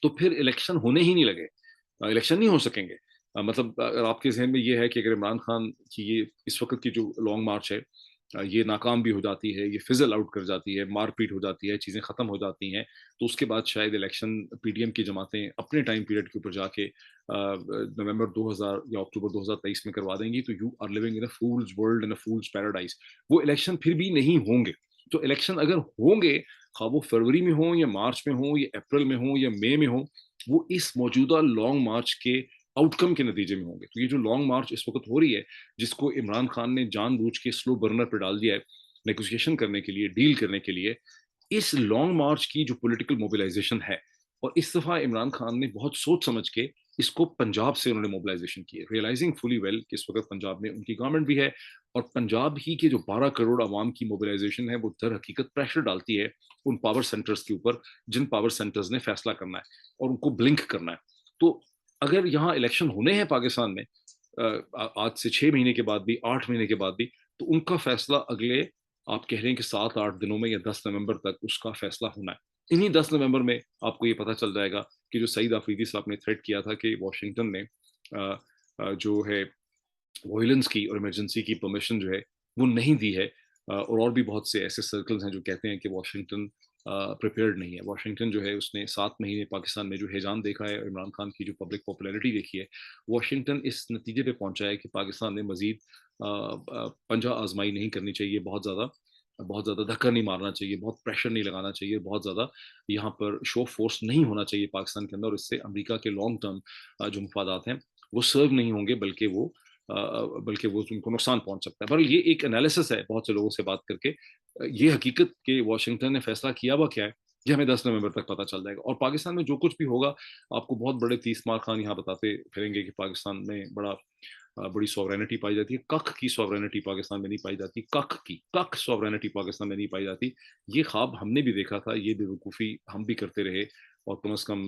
तो फिर इलेक्शन होने ही नहीं लगे, इलेक्शन नहीं हो सकेंगे। मतलब अगर आपके जहन में ये है कि अगर इमरान खान की ये इस वक्त की जो लॉन्ग मार्च है ये नाकाम भी हो जाती है, ये फिजल आउट कर जाती है, मारपीट हो जाती है, चीज़ें ख़त्म हो जाती हैं, तो उसके बाद शायद इलेक्शन पीडीएम की जमातें अपने टाइम पीरियड के ऊपर जाके नवंबर 2000 या अक्टूबर 2023 में करवा देंगी, तो you are living in a fool's world, in a fool's paradise. वो इलेक्शन फिर भी नहीं होंगे। तो इलेक्शन अगर होंगे, खा वो फरवरी में हो या मार्च में हो या अप्रैल में हो या मई में हो, वो इस मौजूदा लॉन्ग मार्च के आउटकम के नतीजे में होंगे। तो ये जो लॉन्ग मार्च इस वक्त हो रही है, जिसको इमरान खान ने जानबूझ के स्लो बर्नर पर डाल दिया है नेगोशिएशन करने के लिए, डील करने के लिए, इस लॉन्ग मार्च की जो पॉलिटिकल मोबिलाइजेशन है, और इस दफा इमरान खान ने बहुत सोच समझ के इसको पंजाब से उन्होंने मोबिलाइजेशन की है, रियलाइजिंग फुली वेल कि इस वक्त पंजाब में उनकी गवर्नमेंट भी है, और पंजाब ही के जो 12 करोड़ आवाम की मोबिलाइजेशन है वो दर हकीकत प्रेशर डालती है उन पावर सेंटर्स के ऊपर, जिन पावर सेंटर्स ने फैसला करना है और उनको ब्लिंक करना है। तो अगर यहाँ इलेक्शन होने हैं पाकिस्तान में आज से 6 महीने के बाद भी, 8 महीने के बाद भी, तो उनका फैसला अगले, आप कह रहे हैं कि 7-8 दिनों में या 10 नवंबर तक उसका फैसला होना है। इन्हीं 10 नवंबर में आपको ये पता चल जाएगा कि जो सईद आफरीदी साहब ने थ्रेट किया था कि वाशिंगटन ने जो है वॉयलेंस की और इमरजेंसी की परमिशन जो है वो नहीं दी है, और भी बहुत से ऐसे सर्कल्स हैं जो कहते हैं कि वाशिंगटन प्रिपेयर्ड नहीं है। वाशिंगटन जो है उसने 7 महीने पाकिस्तान में जो हैजान देखा है, इमरान खान की जो पब्लिक पॉपुलैरिटी देखी है, वाशिंगटन इस नतीजे पे पहुंचा है कि पाकिस्तान ने मजीद पंजा आजमाई नहीं करनी चाहिए, बहुत ज़्यादा धक्का नहीं मारना चाहिए, बहुत प्रेशर नहीं लगाना चाहिए, बहुत ज़्यादा यहाँ पर शो फोर्स नहीं होना चाहिए पाकिस्तान के अंदर, और इससे अमेरिका के लॉन्ग टर्म जो मुफादात हैं वो सर्व नहीं होंगे, बल्कि वो उनको नुकसान पहुंच सकता है। पर ये एक एनालिसिस है बहुत से लोगों से बात करके, ये हकीकत कि वाशिंगटन ने फैसला किया हुआ क्या है, ये हमें 10 नवंबर तक पता चल जाएगा। और पाकिस्तान में जो कुछ भी होगा, आपको बहुत बड़े 30 मार खान यहाँ बताते फिरेंगे कि पाकिस्तान में बड़ी सॉवरेनिटी पाई जाती है। कख की सॉवरेनिटी पाकिस्तान में नहीं पाई जाती, कख सॉवरेनिटी पाकिस्तान में नहीं पाई जाती। ये ख्वाब हमने भी देखा था, ये बेवकूफ़ी हम भी करते रहे, और कम अज़ कम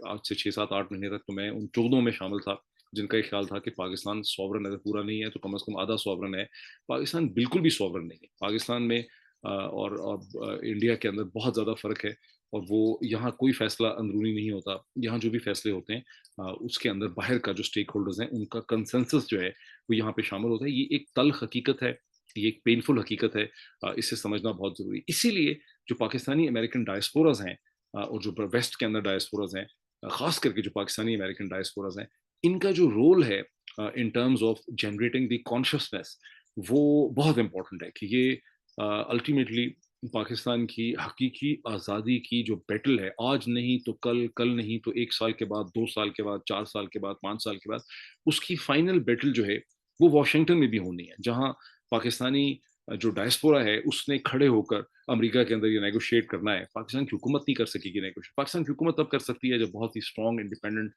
आज से 6-7-8 महीने तक तो मैं उन 14 में शामिल था जिनका ये ख्याल था कि पाकिस्तान सॉवरन अगर पूरा नहीं है तो कम अज़ कम आधा सॉवरन है। पाकिस्तान बिल्कुल भी सॉवरन नहीं है। पाकिस्तान में और इंडिया के अंदर बहुत ज़्यादा फ़र्क है, और वो यहाँ कोई फैसला अंदरूनी नहीं होता। यहाँ जो भी फैसले होते हैं उसके अंदर बाहर का जो स्टेक होल्डर्स हैं उनका कंसेंसस जो है वो यहाँ पे शामिल होता है। ये एक तल्ख हकीकत है, ये एक पेनफुल हकीकत है, इसे समझना बहुत ज़रूरी। इसीलिए जो पाकिस्तानी अमेरिकन डायस्पोराज हैं और जो वेस्ट के अंदर डायस्पोराज हैं, ख़ास करके जो पाकिस्तानी अमेरिकन डायस्पोराज हैं, इनका जो रोल है in terms of generating the consciousness, वो बहुत इम्पोर्टेंट है कि ये अल्टीमेटली पाकिस्तान की हकीकी आज़ादी की जो बैटल है, आज नहीं तो कल, कल नहीं तो 1 साल के बाद, 2 साल के बाद, 4 साल के बाद, 5 साल के बाद, उसकी फाइनल बैटल जो है, वो वाशिंगटन में भी होनी है, जहाँ पाकिस्तानी जो डायस्पोरा है, उसने खड़े होकर अमेरिका के अंदर ये नेगोशिएट करना है। पाकिस्तान की हुकूमत नहीं कर सकेगी नेगोशिएट। पाकिस्तान की हुकूमत तब कर सकती है जब बहुत ही स्ट्रॉन्ग इंडिपेंडेंट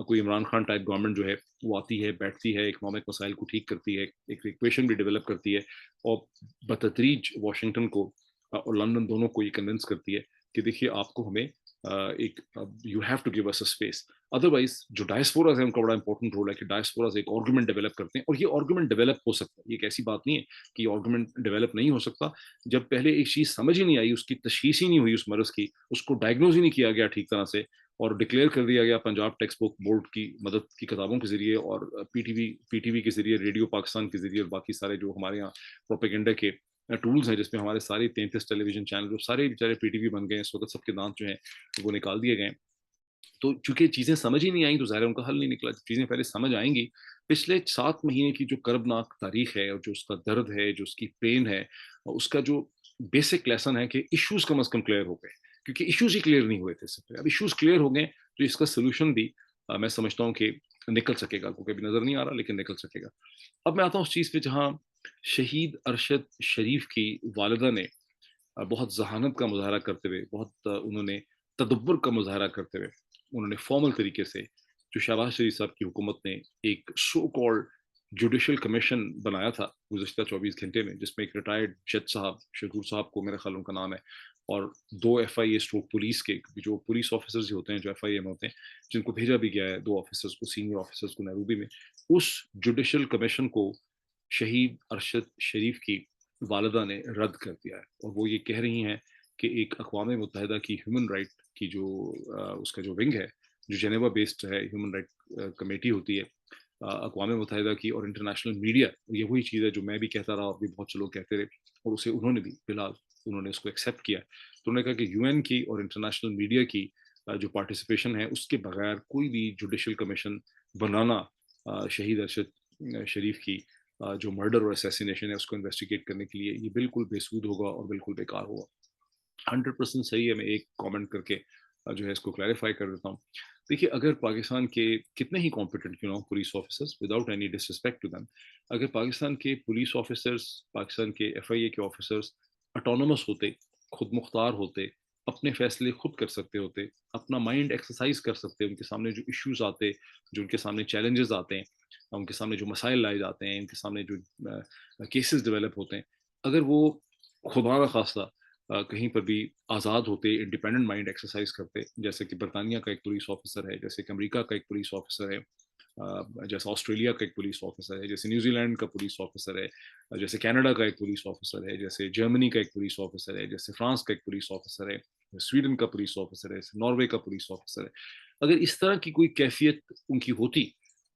कोई इमरान खान टाइप गवर्नमेंट जो है वो आती है, बैठती है, इकोनॉमिक मसाइल को ठीक करती है, एक इक्वेशन भी डेवलप करती है और बतदरीज वाशिंगटन को और लंदन दोनों को ये कन्विंस करती है कि देखिए आपको हमें एक you have to give us a space. Otherwise जो डायस्पोराज है उनका बड़ा इंपॉर्टेंट रोल है कि डायस्पोराज एक आर्गुमेंट डेवलप करते हैं और ये आर्गुमेंट डेवलप हो सकता है। ये एक ऐसी बात नहीं है कि आर्गुमेंट डेवलप नहीं हो सकता। जब पहले एक चीज समझ ही नहीं आई, उसकी तशखीस ही नहीं हुई उस मरज की, उसको डायग्नोज ही नहीं किया गया ठीक तरह से और डिक्लेयर कर दिया गया पंजाब टेक्स्ट बुक बोर्ड की मदद की किताबों के जरिए और पीटीवी के जरिए, रेडियो पाकिस्तान के जरिए और बाकी सारे जो हमारे यहाँ प्रोपेगेंडा के टूल्स हैं जिसमें हमारे सारे 33 टेलीविजन चैनल जो सारे बेचारे पीटीवी बन गए इस वक्त, सबके दांत जो हैं वो निकाल दिए गए। तो चूंकि चीजें समझ ही नहीं आई तो ज़ाहिर है उनका हल नहीं निकला। चीजें पहले समझ आएंगी। पिछले 7 महीने की जो कर्बनाक तारीख है और जो उसका दर्द है, जो उसकी पेन है, उसका जो बेसिक लेसन है कि इश्यूज कम अज कम क्लियर हो गए, क्योंकि इश्यूज ही क्लियर नहीं हुए थे इससे पहले। अब इश्यूज क्लियर हो गए तो इसका सोल्यूशन भी मैं समझता हूँ कि निकल सकेगा, क्योंकि अभी नजर नहीं आ रहा लेकिन निकल सकेगा। अब मैं आता हूँ उस चीज पे जहाँ शहीद अरशद शरीफ की वालिदा ने बहुत जहानत का मुजाहरा करते हुए, बहुत उन्होंने तदब्बर का मुजाहरा करते हुए, उन्होंने फॉर्मल तरीके से जो शहबाज शरीफ साहब की हुकूमत ने एक सो कॉल्ड जुडिशल कमीशन बनाया था गुज़श्ता 24 घंटे में, जिसमें एक रिटायर्ड जज साहब शहूर साहब को, मेरा ख्याल उनका नाम है, और 2 FIA स्ट्रोक पुलिस के जो पुलिस ऑफिसर्स होते हैं, जो FIA में होते हैं, जिनको भेजा भी गया है, 2 ऑफिसर्स को, सीनियर ऑफिसर्स को नैरोबी में, उस जुडिशल कमीशन को शहीद अरशद शरीफ की वालिदा ने रद्द कर दिया है। और वो ये कह रही हैं कि एक अक़वाम मुत्तहिदा की ह्यूमन राइट की जो उसका जो विंग है, जो जेनेवा बेस्ड है, ह्यूमन राइट कमेटी होती है अक़वाम मुत्तहिदा की, और इंटरनेशनल मीडिया, ये वही चीज़ है जो मैं भी कहता रहा और भी बहुत से लोग कहते रहे, और उसे उन्होंने भी फिलहाल उन्होंने उसको एक्सेप्ट किया। तो उन्होंने कहा कि UN की और इंटरनेशनल मीडिया की जो पार्टिसिपेशन है उसके बगैर कोई भी जुडिशल कमीशन बनाना शहीद अरशद शरीफ की जो मर्डर और असैसिनेशन है उसको इन्वेस्टिगेट करने के लिए, ये बिल्कुल बेसूद होगा और बिल्कुल बेकार होगा। 100% सही है। मैं एक कमेंट करके जो है इसको क्लैरिफाई कर देता हूँ। देखिए, अगर पाकिस्तान के कितने ही कॉम्पिटेंट क्यों ना हो police officers, without any disrespect to them, अगर पाकिस्तान के पुलिस ऑफिसर्स, पाकिस्तान के FIA के ऑफिसर्स ऑटोनोमस होते, खुद मुख्तार होते, अपने फैसले खुद कर सकते होते, अपना माइंड एक्सरसाइज कर सकते, उनके सामने जो इश्यूज आते, जो उनके सामने चैलेंजेस आते हैं, उनके सामने जो मसाइल लाए जाते हैं, उनके सामने जो केसेस डेवलप होते हैं, अगर वो खुदा न खास्ता कहीं पर भी आज़ाद होते, इंडिपेंडेंट माइंड एक्सरसाइज करते, जैसे कि बरतानिया का एक पुलिस ऑफिसर है, जैसे कि अमेरिका का एक पुलिस ऑफिसर है, जैसे ऑस्ट्रेलिया का एक पुलिस ऑफिसर है, जैसे न्यूजीलैंड का पुलिस ऑफिसर है, जैसे कनाडा का एक पुलिस ऑफिसर है, जैसे जर्मनी का एक पुलिस ऑफिसर है, जैसे फ्रांस का एक पुलिस ऑफिसर है, स्वीडन का पुलिस ऑफिसर है, नॉर्वे का पुलिस ऑफिसर है, अगर इस तरह की कोई कैफियत उनकी होती,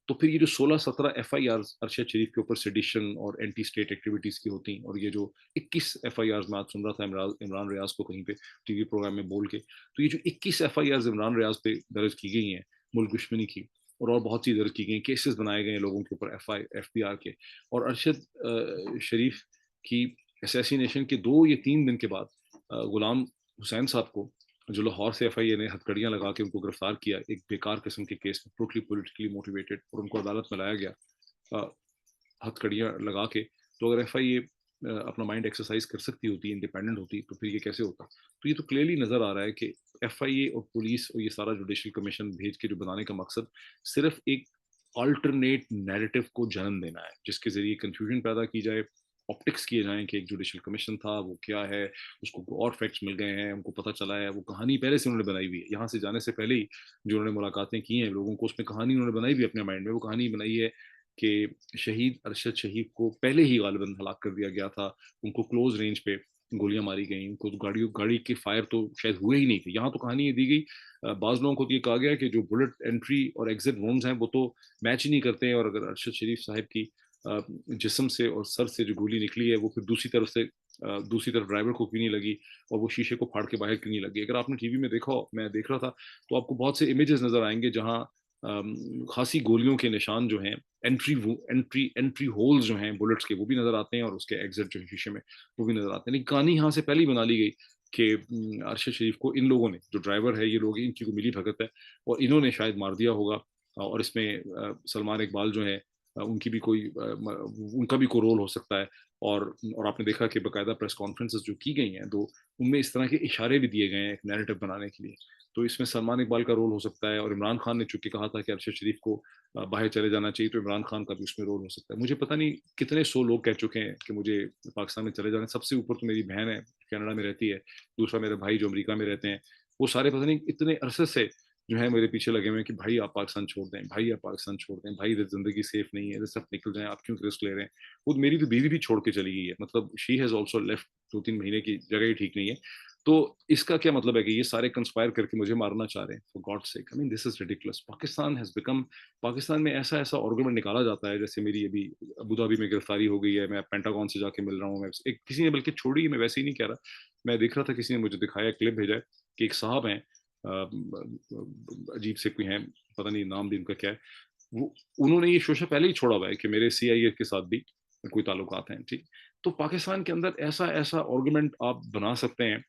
तो फिर ये जो 16-17 FIR अरशद शरीफ के ऊपर सेडिशन और एंटी स्टेट एक्टिविटीज की होती, और ये जो 21 FIR मैं आज सुन रहा था इमरान रियाज को कहीं पे टीवी प्रोग्राम में बोल के, तो ये जो 21 FIR इमरान रियाज पे दर्ज की गई हैं मुल्क दुश्मनी की, और बहुत सी दर्ज की गई, केसेस बनाए गए हैं लोगों के ऊपर FBR के, और अरशद शरीफ की असैसिनेशन के 2 या 3 दिन के बाद गुलाम हुसैन साहब को, जो लाहौर से FIA ने हथकड़ियां लगा के उनको गिरफ्तार किया एक बेकार किस्म के केस में, टोटली पॉलिटिकली मोटिवेटेड, और उनको अदालत में लाया गया हथकड़ियां लगा के। तो अगर FIA अपना माइंड एक्सरसाइज कर सकती होती, इंडिपेंडेंट होती, तो फिर ये कैसे होता? तो ये तो क्लियरली नजर आ रहा है कि FIA और पुलिस और ये सारा जुडिशल कमीशन भेज के जो बनाने का मकसद सिर्फ एक अल्टरनेट नैरेटिव को जन्म देना है, जिसके जरिए कंफ्यूजन पैदा की जाए, ऑप्टिक्स किए जाएं कि एक जुडिशल कमीशन था, वो क्या है, उसको और फैक्ट्स मिल गए हैं, उनको पता चला है, वो कहानी पहले से उन्होंने बनाई हुई है, यहाँ से जाने से पहले ही जो उन्होंने मुलाकातें की हैं लोगों को, उसमें कहानी उन्होंने बनाई हुई है अपने माइंड में। वो कहानी बनाई है कि शहीद अरशद शहीद को पहले ही गालिबन हलाक कर दिया गया था, उनको क्लोज रेंज पे गोलियां मारी गई, उनको तो गाड़ी के फायर तो शायद हुए ही नहीं थे। यहाँ तो कहानी ये दी गई, बाज़ लोगों को तो ये कहा गया कि जो बुलेट एंट्री और एग्जिट वोन्स हैं वो तो मैच ही नहीं करते हैं, और अगर अरशद शरीफ साहब की जिस्म से और सर से जो गोली निकली है वो फिर दूसरी तरफ ड्राइवर को क्यों नहीं लगी, और वो शीशे को फाड़ के बाहर क्यों नहीं लगी। अगर आपने टीवी में देखा हो, मैं देख रहा था, तो आपको बहुत से इमेजेस नजर आएंगे जहां खासी गोलियों के निशान जो हैं एंट्री होल्स जो हैं बुलेट्स के वो भी नजर आते हैं, और उसके एग्जिट जो है शीशे में वो भी नजर आते हैं। लेकिन कहानी यहाँ से पहले ही बना ली गई कि अरशद शरीफ को इन लोगों ने, जो ड्राइवर है ये लोग, इनकी को मिली भगत है और इन्होंने शायद मार दिया होगा। और इसमें सलमान इकबाल जो है उनकी भी कोई उनका भी कोई रोल हो सकता है। और आपने देखा कि बाकायदा प्रेस कॉन्फ्रेंसेस जो की गई हैं, तो उनमें इस तरह के इशारे भी दिए गए हैं एक नैरेटिव बनाने के लिए। तो इसमें सलमान इकबाल का रोल हो सकता है, और इमरान खान ने चूंकि कहा था कि अरशद शरीफ को बाहर चले जाना चाहिए, तो इमरान खान का भी उसमें रोल हो सकता है। मुझे पता नहीं कितने 100 लोग कह चुके हैं कि मुझे पाकिस्तान में चले जाना। सबसे ऊपर तो मेरी बहन है, कनाडा में रहती है, दूसरा मेरे भाई जो अमेरिका में रहते हैं, वो सारे पता नहीं इतने अरसे से जो है मेरे पीछे लगे हुए हैं कि भाई आप पाकिस्तान छोड़ दें, भाई आप पाकिस्तान छोड़ दें, भाई इधर जिंदगी सेफ नहीं है, इधर सब निकल जाए, आप क्यों रिस्क ले रहे हैं। वो मेरी तो बीवी भी छोड़ के चली गई है, मतलब शी हैज ऑल्सो लेफ्ट, 2-3 महीने की जगह ही ठीक नहीं है। तो इसका क्या मतलब है कि ये सारे कंस्पायर करके मुझे मारना चाह रहे हैं, for God sake, I mean this is ridiculous. Pakistan has become, Pakistan में ऐसा ऐसा आर्गुमेंट निकाला जाता है, जैसे मेरी अभी अबू धाबी में गिरफ्तारी हो गई है, मैं पेंटागन से जाके मिल रहा हूँ, मैं एक किसी ने बल्कि छोड़ी, मैं वैसे ही नहीं कह रहा, मैं देख रहा था किसी ने मुझे दिखाया, क्लिप भेजा है कि एक साहब हैं, अजीब से कोई हैं, पता नहीं नाम भी उनका क्या है, वो उन्होंने ये शोशा पहले ही छोड़ा हुआ है कि मेरे सीआईए के साथ भी कोई ताल्लुकात हैं, ठीक। तो पाकिस्तान के अंदर ऐसा ऐसा आर्गुमेंट आप बना सकते हैं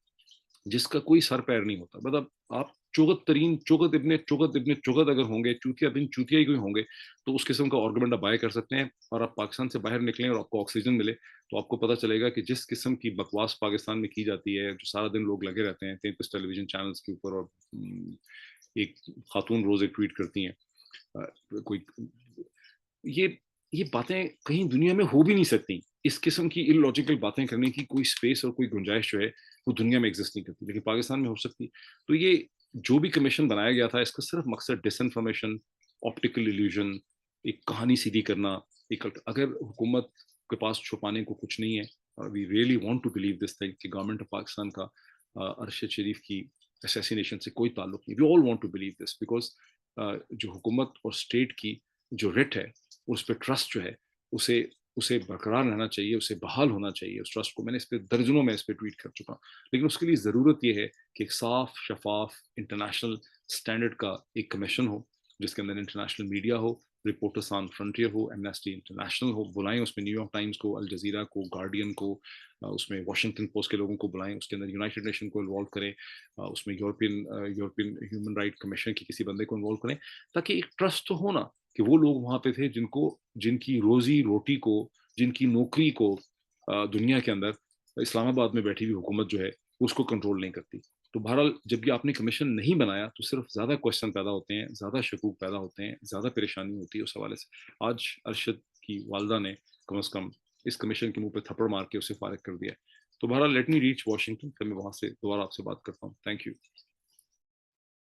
जिसका कोई सर पैर नहीं होता। मतलब आप चुगत तरीन चुगत इब्ने चुगत अगर होंगे, चूतिया बिन चूतिया ही कोई होंगे, तो उस किस्म का आर्गुमेंट आप बाय कर सकते हैं। और आप पाकिस्तान से बाहर निकलें और आपको ऑक्सीजन मिले, तो आपको पता चलेगा कि जिस किस्म की बकवास पाकिस्तान में की जाती है, जो सारा दिन लोग लगे रहते हैं 33 टेलीविजन चैनल्स के ऊपर, और एक खातून रोज एक ट्वीट करती हैं, कोई ये ये बातें कहीं दुनिया में हो भी नहीं सकती। इस किस्म की इलॉजिकल बातें करने की कोई स्पेस और कोई गुंजाइश जो है वो दुनिया में एग्जिस्ट नहीं करती, लेकिन पाकिस्तान में हो सकती। तो ये जो भी कमीशन बनाया गया था, इसका सिर्फ मकसद डिसइंफॉर्मेशन, ऑप्टिकल इल्यूजन, एक कहानी सीधी करना। एक अगर हुकूमत के पास छुपाने को कुछ नहीं है, और we really want to believe this thing कि गवर्नमेंट ऑफ पाकिस्तान का अरशद शरीफ की असैसिनेशन से कोई ताल्लुक नहीं, we all want to believe this, because जो हुकूमत और स्टेट की जो रिट है, उस पर ट्रस्ट जो है, उसे उसे बरकरार रहना चाहिए, उसे बहाल होना चाहिए उस ट्रस्ट को। मैंने इस पर दर्जनों में इस पर ट्वीट कर चुका हूँ। लेकिन उसके लिए ज़रूरत यह है कि एक साफ शफाफ इंटरनेशनल स्टैंडर्ड का एक कमीशन हो, जिसके अंदर इंटरनेशनल मीडिया हो, रिपोर्टर्स ऑन फ्रंटियर हो, एमनेस्टी इंटरनेशनल हो, बुलाएं उसमें न्यूयॉर्क टाइम्स को, अल जजीरा को, गार्डियन को, उसमें वाशिंगटन पोस्ट के लोगों को बुलाएं, उसके अंदर यूनाइटेड नेशन को इन्वॉल्व करें, उसमें यूरोपियन ह्यूमन राइट कमीशन के किसी बंदे को इन्वॉल्व करें, ताकि एक ट्रस्ट तो हो ना कि वो लोग वहां पे थे जिनको, जिनकी रोजी रोटी को, जिनकी नौकरी को दुनिया के अंदर इस्लामाबाद में बैठी हुई हुकूमत जो है उसको कंट्रोल नहीं करती। तो बहरहाल जब ये आपने कमीशन नहीं बनाया, तो सिर्फ ज्यादा क्वेश्चन पैदा होते हैं, ज्यादा शकूक पैदा होते हैं, ज्यादा परेशानी होती है उस हवाले से। आज अरशद की वालदा ने कम अज कम इस कमीशन के मुंह पे थप्पड़ मार के उसे फारिग कर दिया। तो बहरहाल लेट मी रीच वाशिंगटन, फिर मैं वहां से दोबारा आपसे बात करता हूँ। Thank you.